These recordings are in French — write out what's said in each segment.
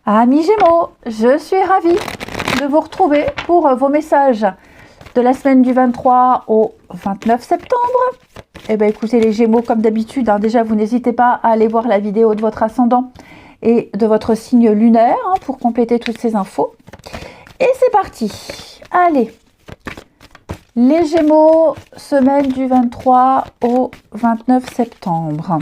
Amis Gémeaux, je suis ravie de vous retrouver pour vos messages de la semaine du 23 au 29 septembre. Eh bien écoutez les Gémeaux, comme d'habitude, déjà vous n'hésitez pas à aller voir la vidéo de votre ascendant et de votre signe lunaire pour compléter toutes ces infos. Et c'est parti. Allez, les Gémeaux, semaine du 23 au 29 septembre.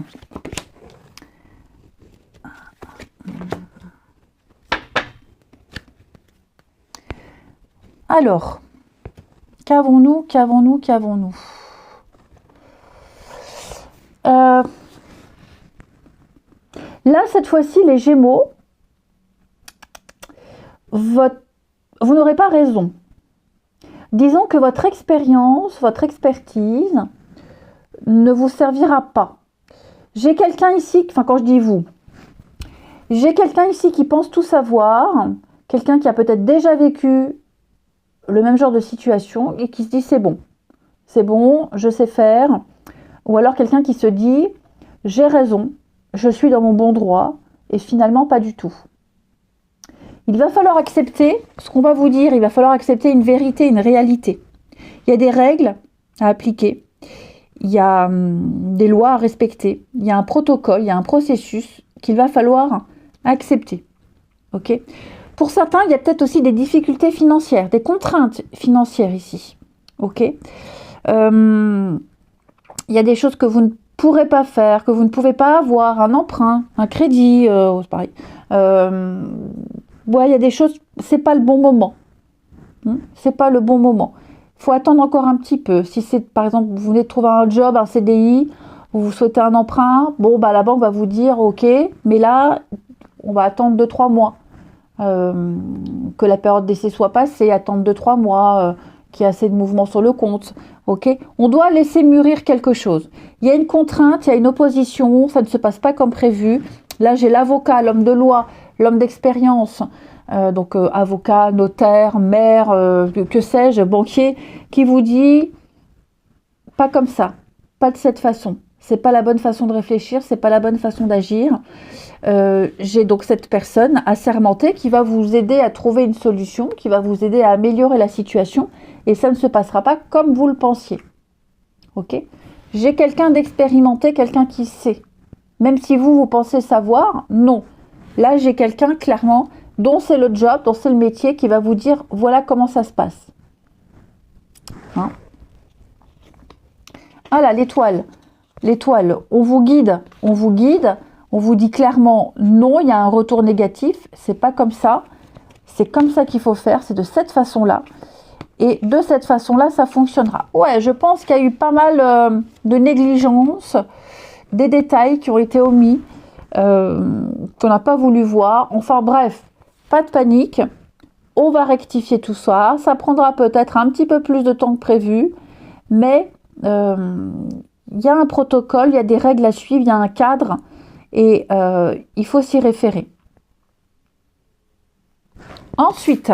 Alors, qu'avons-nous? Là, cette fois-ci, les Gémeaux, vous n'aurez pas raison. Disons que votre expérience, votre expertise ne vous servira pas. J'ai quelqu'un ici, enfin quand je dis vous, j'ai quelqu'un ici qui pense tout savoir, quelqu'un qui a peut-être déjà vécu le même genre de situation et qui se dit c'est bon, je sais faire. Ou alors quelqu'un qui se dit j'ai raison, je suis dans mon bon droit et finalement pas du tout. Il va falloir accepter ce qu'on va vous dire, il va falloir accepter une vérité, une réalité. Il y a des règles à appliquer, il y a des lois à respecter, il y a un protocole, il y a un processus qu'il va falloir accepter. Ok ? Pour certains, il y a peut-être aussi des difficultés financières, des contraintes financières ici. Ok ? Il y a des choses que vous ne pourrez pas faire, que vous ne pouvez pas avoir, un emprunt, un crédit, c'est pareil. Ouais, il y a des choses, c'est pas le bon moment. C'est pas le bon moment. Il faut attendre encore un petit peu. Si c'est, par exemple, vous venez de trouver un job, un CDI, vous souhaitez un emprunt, bon, bah la banque va vous dire, ok, mais là, on va attendre 2-3 mois. Que la période d'essai soit passée, attendre 2-3 mois, qu'il y ait assez de mouvement sur le compte. Ok, on doit laisser mûrir quelque chose. Il y a une contrainte, il y a une opposition, ça ne se passe pas comme prévu. Là, j'ai l'avocat, l'homme de loi, l'homme d'expérience, donc avocat, notaire, maire, que sais-je, banquier, qui vous dit pas comme ça, pas de cette façon. C'est pas la bonne façon de réfléchir, c'est pas la bonne façon d'agir. J'ai donc cette personne assermentée qui va vous aider à trouver une solution, qui va vous aider à améliorer la situation, et ça ne se passera pas comme vous le pensiez. Ok ? J'ai quelqu'un d'expérimenté, quelqu'un qui sait. Même si vous pensez savoir, non. Là, j'ai quelqu'un clairement dont c'est le job, dont c'est le métier, qui va vous dire voilà comment ça se passe. Voilà, l'étoile. L'étoile, on vous guide. On vous dit clairement non, il y a un retour négatif, c'est pas comme ça. C'est comme ça qu'il faut faire, c'est de cette façon-là. Et de cette façon-là, ça fonctionnera. Ouais, je pense qu'il y a eu pas mal de négligence, des détails qui ont été omis, qu'on n'a pas voulu voir. Enfin bref, pas de panique. On va rectifier tout ça. Ça prendra peut-être un petit peu plus de temps que prévu, mais il y a un protocole, il y a des règles à suivre, il y a un cadre et il faut s'y référer. Ensuite,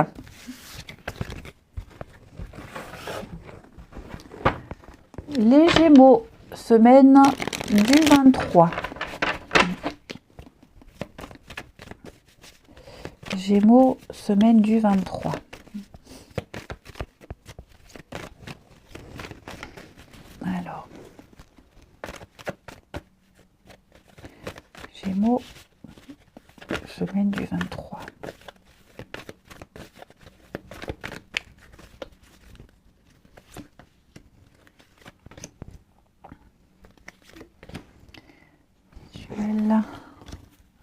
les Gémeaux, semaine du 23. Gémeaux, semaine du 23. Alors, Gémeaux, semaine du 23. Visuel,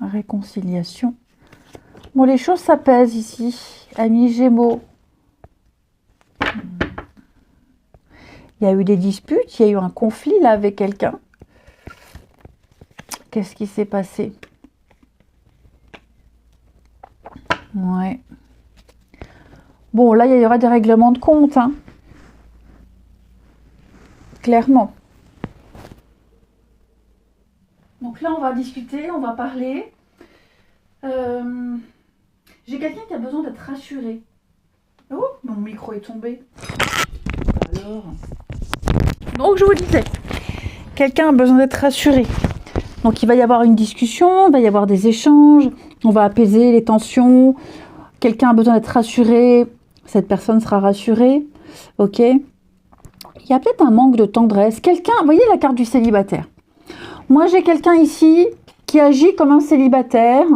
réconciliation. Bon, les choses s'apaisent ici, amis Gémeaux. Il y a eu des disputes, il y a eu un conflit là avec quelqu'un. Qu'est-ce qui s'est passé? Ouais. Bon, là, il y aura des règlements de compte, hein. Clairement. Donc là, on va discuter, on va parler. J'ai quelqu'un qui a besoin d'être rassuré. Oh, mon micro est tombé. Alors. Donc, je vous disais, quelqu'un a besoin d'être rassuré. Donc, il va y avoir une discussion, il va y avoir des échanges, On va apaiser les tensions. Quelqu'un a besoin d'être rassuré. Cette personne sera rassurée. Ok. Il y a peut-être un manque de tendresse. Quelqu'un, vous voyez la carte du célibataire. Moi, j'ai quelqu'un ici qui agit comme un célibataire,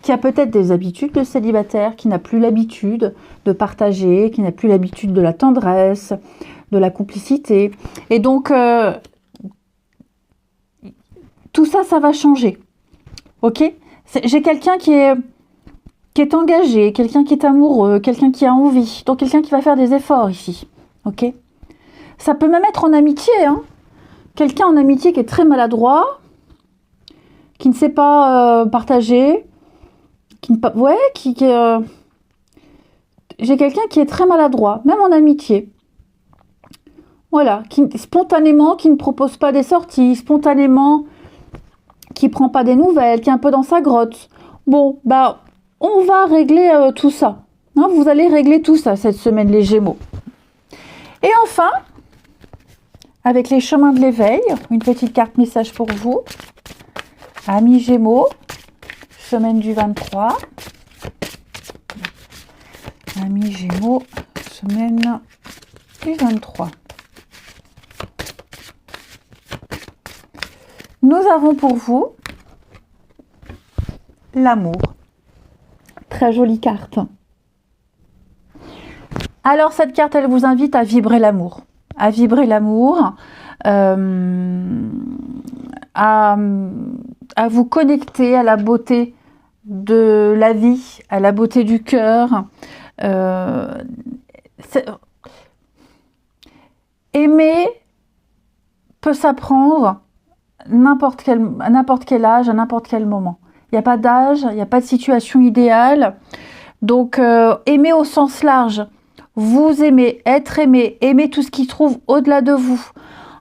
qui a peut-être des habitudes de célibataire, qui n'a plus l'habitude de partager, qui n'a plus l'habitude de la tendresse, de la complicité. Et donc, tout ça, ça va changer. Ok ? J'ai quelqu'un qui est engagé, quelqu'un qui est amoureux, quelqu'un qui a envie. Donc, quelqu'un qui va faire des efforts ici. Ok ? Ça peut même être en amitié. Hein ? Quelqu'un en amitié qui est très maladroit, qui ne sait pas partager, j'ai quelqu'un qui est très maladroit, même en amitié. Voilà, spontanément, qui ne propose pas des sorties, spontanément, qui prend pas des nouvelles, qui est un peu dans sa grotte. Bon, bah, on va régler tout ça. Hein, vous allez régler tout ça cette semaine, les Gémeaux. Et enfin, avec les chemins de l'éveil, une petite carte message pour vous. Amis Gémeaux, semaine du 23. Amis Gémeaux, semaine du 23. Nous avons pour vous l'amour. Très jolie carte. Alors cette carte, elle vous invite à vibrer l'amour. À vibrer l'amour, à vous connecter à la beauté de la vie, à la beauté du cœur. Aimer peut s'apprendre à n'importe quel âge, à n'importe quel moment. Il n'y a pas d'âge, il n'y a pas de situation idéale. Donc, aimer au sens large. Vous aimez, être aimé, aimer tout ce qui se trouve au-delà de vous.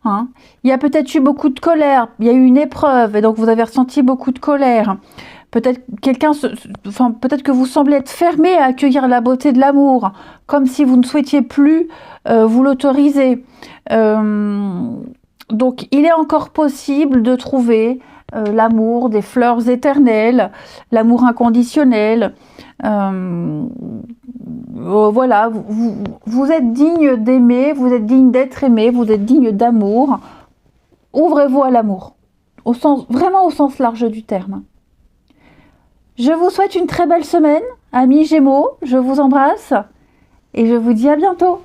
Hein. Il y a peut-être eu beaucoup de colère, il y a eu une épreuve, et donc vous avez ressenti beaucoup de colère. Peut-être peut-être que vous semblez être fermé à accueillir la beauté de l'amour, comme si vous ne souhaitiez plus vous l'autoriser. Donc, il est encore possible de trouver l'amour, des fleurs éternelles, l'amour inconditionnel. Voilà, vous êtes digne d'aimer, vous êtes digne d'être aimé, vous êtes digne d'amour. Ouvrez-vous à l'amour, vraiment au sens large du terme. Je vous souhaite une très belle semaine, amis Gémeaux, je vous embrasse et je vous dis à bientôt.